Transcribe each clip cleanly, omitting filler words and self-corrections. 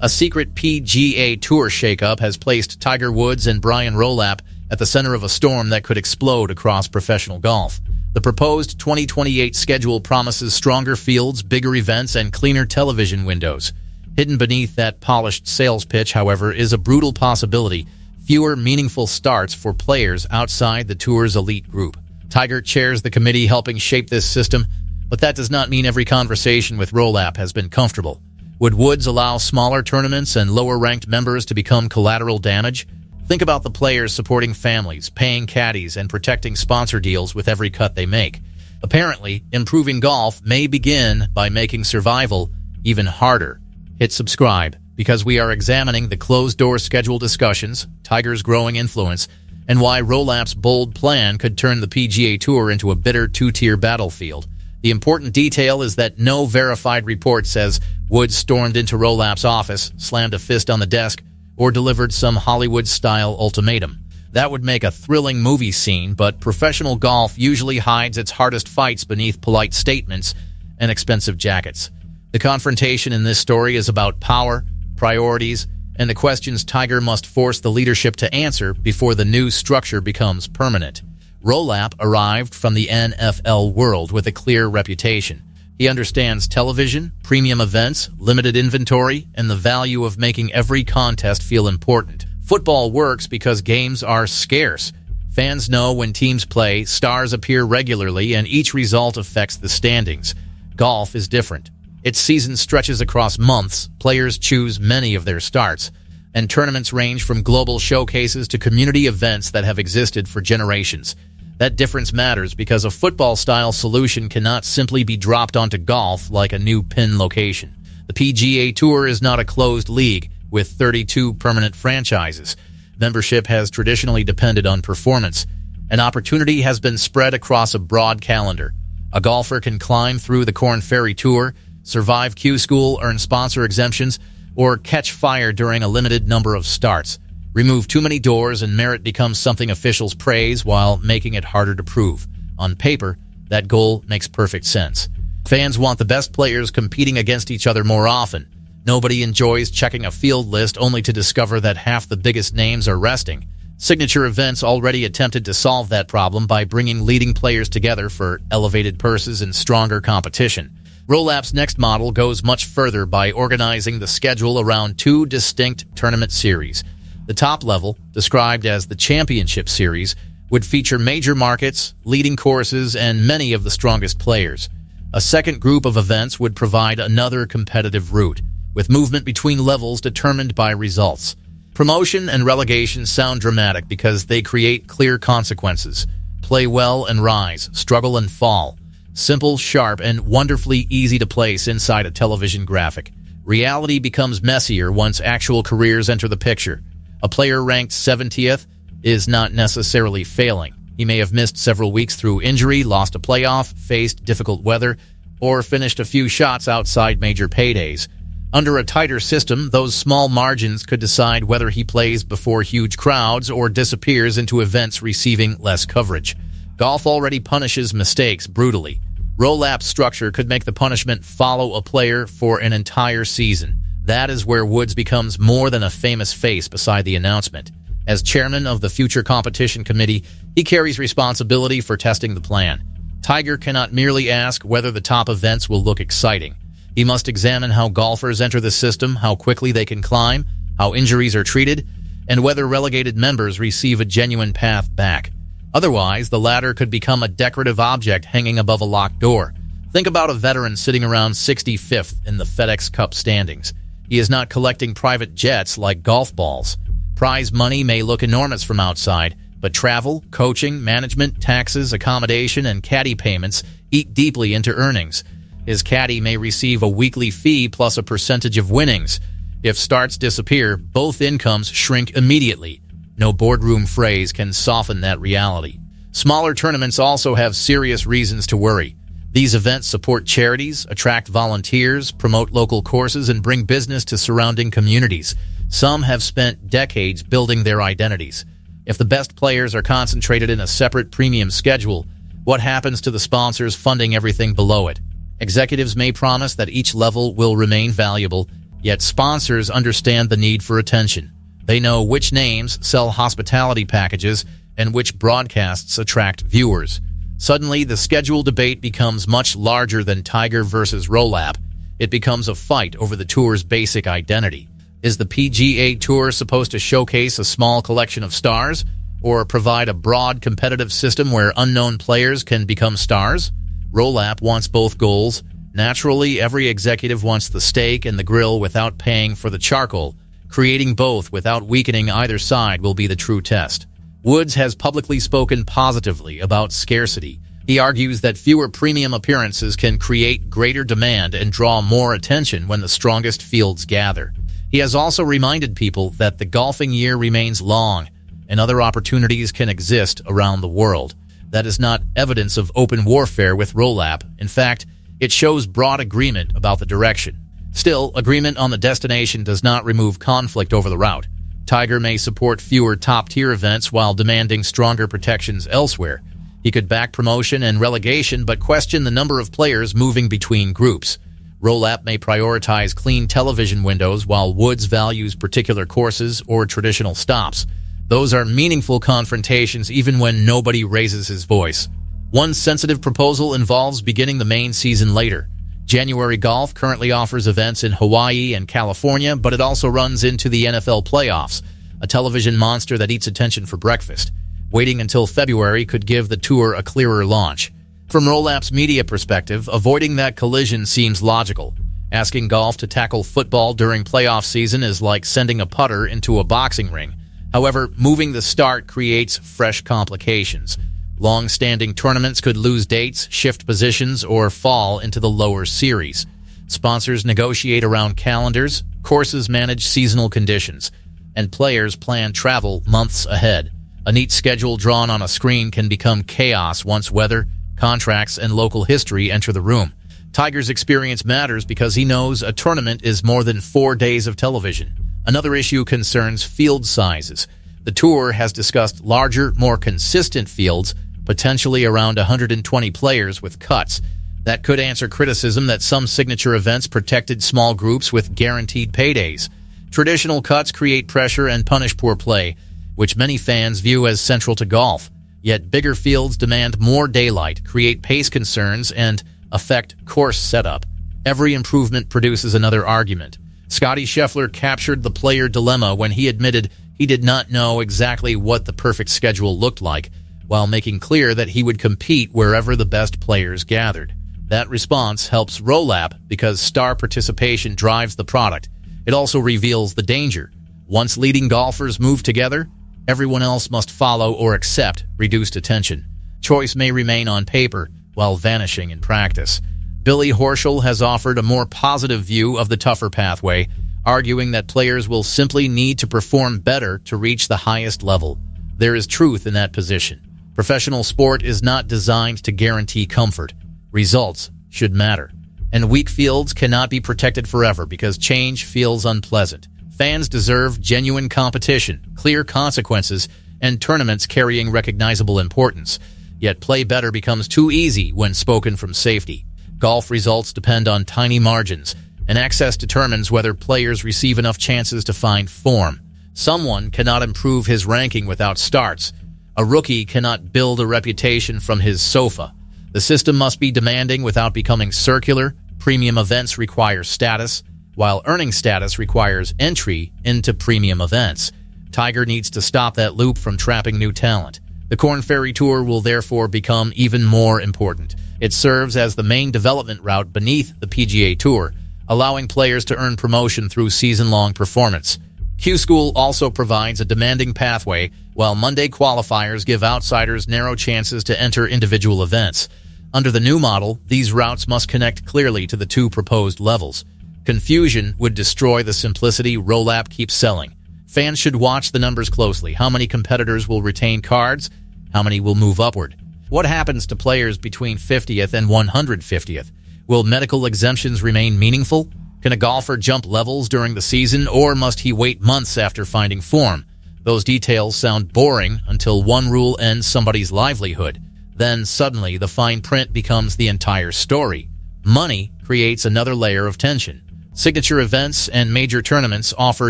A secret PGA Tour shakeup has placed Tiger Woods and Brian Rolapp at the center of a storm that could explode across professional golf. The proposed 2028 schedule promises stronger fields, bigger events, and cleaner television windows. Hidden beneath that polished sales pitch, however, is a brutal possibility: fewer meaningful starts for players outside the tour's elite group. Tiger chairs the committee helping shape this system, but that does not mean every conversation with Rolapp has been comfortable. Would Woods allow smaller tournaments and lower-ranked members to become collateral damage? Think about the players supporting families, paying caddies, and protecting sponsor deals with every cut they make. Apparently, improving golf may begin by making survival even harder. Hit subscribe, because we are examining the closed-door schedule discussions, Tiger's growing influence, and why Rolapp's bold plan could turn the PGA Tour into a bitter two-tier battlefield. The important detail is that no verified report says Woods stormed into Rolapp's office, slammed a fist on the desk, or delivered some Hollywood-style ultimatum. That would make a thrilling movie scene, but professional golf usually hides its hardest fights beneath polite statements and expensive jackets. The confrontation in this story is about power, priorities, and the questions Tiger must force the leadership to answer before the new structure becomes permanent. Rolapp arrived from the NFL world with a clear reputation. He understands television, premium events, limited inventory, and the value of making every contest feel important. Football works because games are scarce. Fans know when teams play, stars appear regularly, and each result affects the standings. Golf is different. Its season stretches across months, players choose many of their starts, and tournaments range from global showcases to community events that have existed for generations. That difference matters because a football-style solution cannot simply be dropped onto golf like a new pin location. The PGA Tour is not a closed league with 32 permanent franchises. Membership has traditionally depended on performance. An opportunity has been spread across a broad calendar. A golfer can climb through the Korn Ferry Tour, survive Q School, earn sponsor exemptions, or catch fire during a limited number of starts. Remove too many doors and merit becomes something officials praise while making it harder to prove. On paper, that goal makes perfect sense. Fans want the best players competing against each other more often. Nobody enjoys checking a field list only to discover that half the biggest names are resting. Signature events already attempted to solve that problem by bringing leading players together for elevated purses and stronger competition. Rolapp's next model goes much further by organizing the schedule around two distinct tournament series. The top level, described as the Championship Series, would feature major markets, leading courses, and many of the strongest players. A second group of events would provide another competitive route, with movement between levels determined by results. Promotion and relegation sound dramatic because they create clear consequences. Play well and rise, struggle and fall. Simple, sharp, and wonderfully easy to place inside a television graphic. Reality becomes messier once actual careers enter the picture. A player ranked 70th is not necessarily failing. He may have missed several weeks through injury, lost a playoff, faced difficult weather, or finished a few shots outside major paydays. Under a tighter system, those small margins could decide whether he plays before huge crowds or disappears into events receiving less coverage. Golf already punishes mistakes brutally. Rolapp's structure could make the punishment follow a player for an entire season. That is where Woods becomes more than a famous face beside the announcement. As chairman of the Future Competition Committee, he carries responsibility for testing the plan. Tiger cannot merely ask whether the top events will look exciting. He must examine how golfers enter the system, how quickly they can climb, how injuries are treated, and whether relegated members receive a genuine path back. Otherwise, the latter could become a decorative object hanging above a locked door. Think about a veteran sitting around 65th in the FedEx Cup standings. He is not collecting private jets like golf balls. Prize money may look enormous from outside, but travel, coaching, management, taxes, accommodation, and caddy payments eat deeply into earnings. His caddy may receive a weekly fee plus a percentage of winnings. If starts disappear, both incomes shrink immediately. No boardroom phrase can soften that reality. Smaller tournaments also have serious reasons to worry. These events support charities, attract volunteers, promote local courses, and bring business to surrounding communities. Some have spent decades building their identities. If the best players are concentrated in a separate premium schedule, what happens to the sponsors funding everything below it? Executives may promise that each level will remain valuable, Yet sponsors understand the need for attention. They know which names sell hospitality packages and which broadcasts attract viewers. Suddenly, the schedule debate becomes much larger than Tiger versus Rolapp. It becomes a fight over the tour's basic identity. Is the PGA Tour supposed to showcase a small collection of stars, or provide a broad competitive system where unknown players can become stars? Rolapp wants both goals. Naturally, every executive wants the steak and the grill without paying for the charcoal. Creating both without weakening either side will be the true test. Woods has publicly spoken positively about scarcity. He argues that fewer premium appearances can create greater demand and draw more attention when the strongest fields gather. He has also reminded people that the golfing year remains long and other opportunities can exist around the world. That is not evidence of open warfare with Rolapp. In fact, it shows broad agreement about the direction. Still, agreement on the destination does not remove conflict over the route. Tiger may support fewer top-tier events while demanding stronger protections elsewhere. He could back promotion and relegation but question the number of players moving between groups. Rolapp may prioritize clean television windows while Woods values particular courses or traditional stops. Those are meaningful confrontations even when nobody raises his voice. One sensitive proposal involves beginning the main season later. January Golf currently offers events in Hawaii and California, but it also runs into the NFL playoffs, a television monster that eats attention for breakfast. Waiting until February could give the tour a clearer launch. From Rolapp's media perspective, avoiding that collision seems logical. Asking golf to tackle football during playoff season is like sending a putter into a boxing ring. However, moving the start creates fresh complications. Long-standing tournaments could lose dates, shift positions, or fall into the lower series. Sponsors negotiate around calendars, courses manage seasonal conditions, and players plan travel months ahead. A neat schedule drawn on a screen can become chaos once weather, contracts, and local history enter the room. Tiger's experience matters because he knows a tournament is more than 4 days of television. Another issue concerns field sizes. The tour has discussed larger, more consistent fields, potentially around 120 players with cuts. That could answer criticism that some signature events protected small groups with guaranteed paydays. Traditional cuts create pressure and punish poor play, which many fans view as central to golf. Yet bigger fields demand more daylight, create pace concerns, and affect course setup. Every improvement produces another argument. Scottie Scheffler captured the player dilemma when he admitted he did not know exactly what the perfect schedule looked like, while making clear that he would compete wherever the best players gathered. That response helps Rolapp because star participation drives the product. It also reveals the danger. Once leading golfers move together, everyone else must follow or accept reduced attention. Choice may remain on paper while vanishing in practice. Billy Horschel has offered a more positive view of the tougher pathway, arguing that players will simply need to perform better to reach the highest level. There is truth in that position. Professional sport is not designed to guarantee comfort. Results should matter. And weak fields cannot be protected forever because change feels unpleasant. Fans deserve genuine competition, clear consequences, and tournaments carrying recognizable importance. Yet play better becomes too easy when spoken from safety. Golf results depend on tiny margins, and access determines whether players receive enough chances to find form. Someone cannot improve his ranking without starts. A rookie cannot build a reputation from his sofa. The system must be demanding without becoming circular. Premium events require status, while earning status requires entry into premium events. Tiger needs to stop that loop from trapping new talent. The Korn Ferry Tour will therefore become even more important. It serves as the main development route beneath the PGA Tour, allowing players to earn promotion through season-long performance. Q-School also provides a demanding pathway, while Monday qualifiers give outsiders narrow chances to enter individual events. Under the new model, these routes must connect clearly to the two proposed levels. Confusion would destroy the simplicity Rolapp keeps selling. Fans should watch the numbers closely. How many competitors will retain cards? How many will move upward? What happens to players between 50th and 150th? Will medical exemptions remain meaningful? Can a golfer jump levels during the season, or must he wait months after finding form? Those details sound boring until one rule ends somebody's livelihood. Then suddenly the fine print becomes the entire story. Money creates another layer of tension. Signature events and major tournaments offer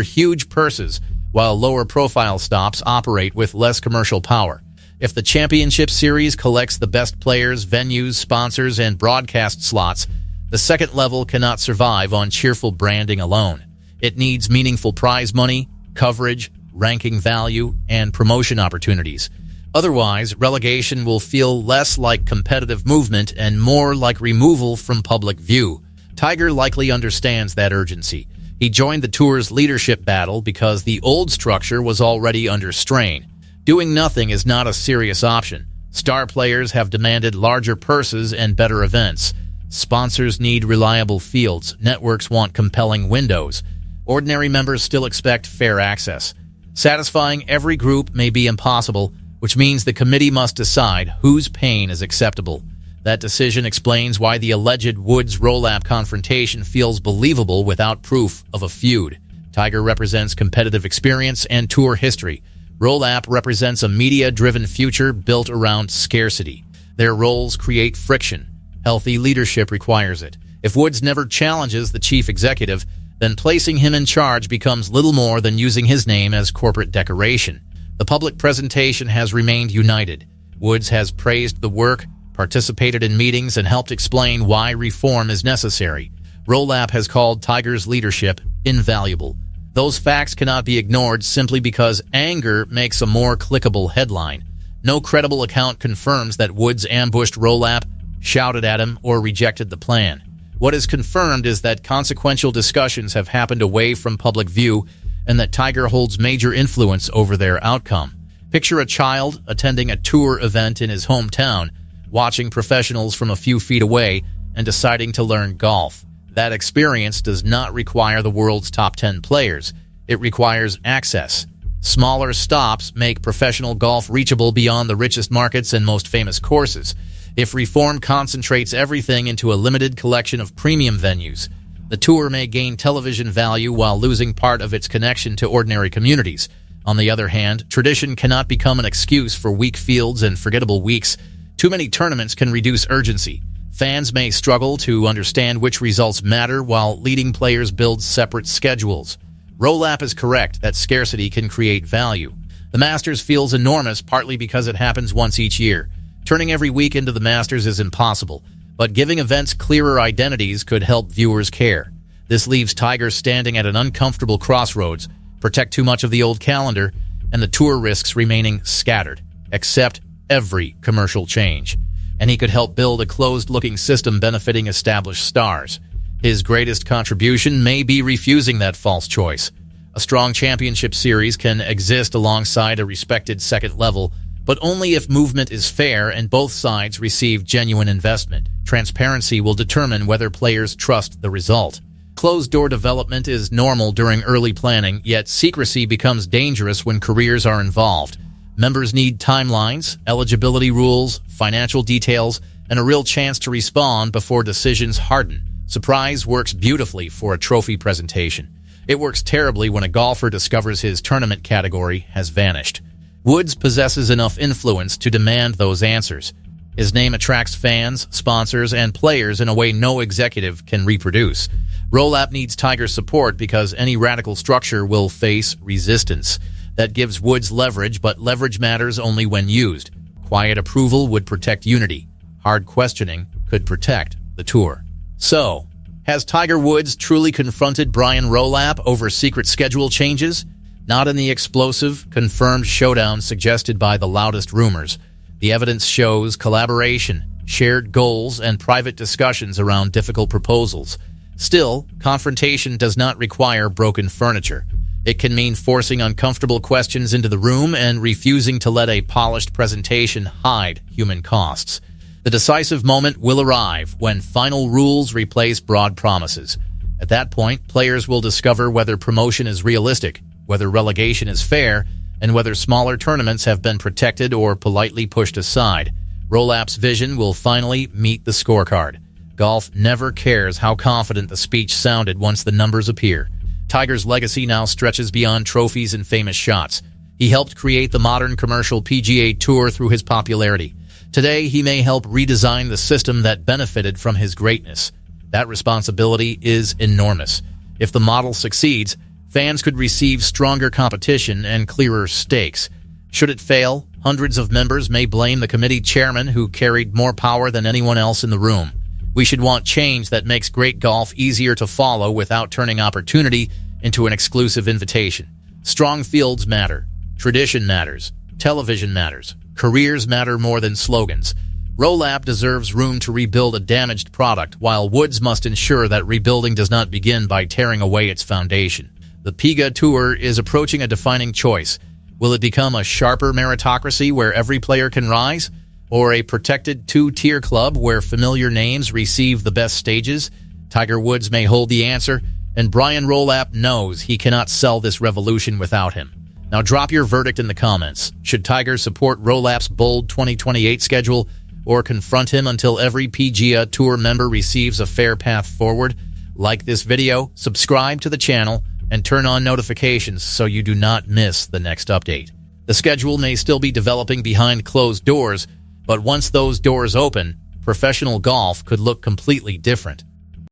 huge purses, while lower-profile stops operate with less commercial power. If the championship series collects the best players, venues, sponsors, and broadcast slots, the second level cannot survive on cheerful branding alone. It needs meaningful prize money, coverage, ranking value, and promotion opportunities. Otherwise, relegation will feel less like competitive movement and more like removal from public view. Tiger likely understands that urgency. He joined the tour's leadership battle because the old structure was already under strain. Doing nothing is not a serious option. Star players have demanded larger purses and better events. Sponsors need reliable fields. Networks want compelling windows. Ordinary members still expect fair access. Satisfying every group may be impossible, which means the committee must decide whose pain is acceptable. That decision explains why the alleged Woods-Rolapp confrontation feels believable without proof of a feud. Tiger represents competitive experience and tour history. Rolapp represents a media-driven future built around scarcity. Their roles create friction. Healthy leadership requires it. If Woods never challenges the chief executive, then placing him in charge becomes little more than using his name as corporate decoration. The public presentation has remained united. Woods has praised the work, participated in meetings, and helped explain why reform is necessary. Rolapp has called Tiger's leadership invaluable. Those facts cannot be ignored simply because anger makes a more clickable headline. No credible account confirms that Woods ambushed Rolapp, shouted at him, or rejected the plan. What is confirmed is that consequential discussions have happened away from public view and that Tiger holds major influence over their outcome. Picture a child attending a tour event in his hometown, watching professionals from a few feet away, and deciding to learn golf. That experience does not require the world's top 10 players. It requires access. Smaller stops make professional golf reachable beyond the richest markets and most famous courses. If reform concentrates everything into a limited collection of premium venues, the tour may gain television value while losing part of its connection to ordinary communities. On the other hand, tradition cannot become an excuse for weak fields and forgettable weeks. Too many tournaments can reduce urgency. Fans may struggle to understand which results matter while leading players build separate schedules. Rolapp is correct that scarcity can create value. The Masters feels enormous partly because it happens once each year. Turning every week into the Masters is impossible, but giving events clearer identities could help viewers care. This leaves Tiger standing at an uncomfortable crossroads: protect too much of the old calendar, and the tour risks remaining scattered. Accept every commercial change, and he could help build a closed-looking system benefiting established stars. His greatest contribution may be refusing that false choice. A strong championship series can exist alongside a respected second level, but only if movement is fair and both sides receive genuine investment. Transparency will determine whether players trust the result. Closed-door development is normal during early planning, yet secrecy becomes dangerous when careers are involved. Members need timelines, eligibility rules, financial details, and a real chance to respond before decisions harden. Surprise works beautifully for a trophy presentation. It works terribly when a golfer discovers his tournament category has vanished. Woods possesses enough influence to demand those answers. His name attracts fans, sponsors, and players in a way no executive can reproduce. Rolapp needs Tiger's support because any radical structure will face resistance. That gives Woods leverage, but leverage matters only when used. Quiet approval would protect unity. Hard questioning could protect the tour. So, has Tiger Woods truly confronted Brian Rolapp over secret schedule changes? Not in the explosive, confirmed showdown suggested by the loudest rumors. The evidence shows collaboration, shared goals, and private discussions around difficult proposals. Still, confrontation does not require broken furniture. It can mean forcing uncomfortable questions into the room and refusing to let a polished presentation hide human costs. The decisive moment will arrive when final rules replace broad promises. At that point, players will discover whether promotion is realistic, whether relegation is fair, and whether smaller tournaments have been protected or politely pushed aside. Rolapp's vision will finally meet the scorecard. Golf never cares how confident the speech sounded once the numbers appear. Tiger's legacy now stretches beyond trophies and famous shots. He helped create the modern commercial PGA Tour through his popularity. Today, he may help redesign the system that benefited from his greatness. That responsibility is enormous. If the model succeeds, fans could receive stronger competition and clearer stakes. Should it fail, hundreds of members may blame the committee chairman who carried more power than anyone else in the room. We should want change that makes great golf easier to follow without turning opportunity into an exclusive invitation. Strong fields matter. Tradition matters. Television matters. Careers matter more than slogans. Rolapp deserves room to rebuild a damaged product, while Woods must ensure that rebuilding does not begin by tearing away its foundation. The PGA Tour is approaching a defining choice. Will it become a sharper meritocracy where every player can rise? Or a protected two-tier club where familiar names receive the best stages? Tiger Woods may hold the answer, and Brian Rolapp knows he cannot sell this revolution without him. Now drop your verdict in the comments. Should Tiger support Rolapp's bold 2028 schedule, or confront him until every PGA Tour member receives a fair path forward? Like this video, subscribe to the channel, and turn on notifications so you do not miss the next update. The schedule may still be developing behind closed doors, but once those doors open, professional golf could look completely different.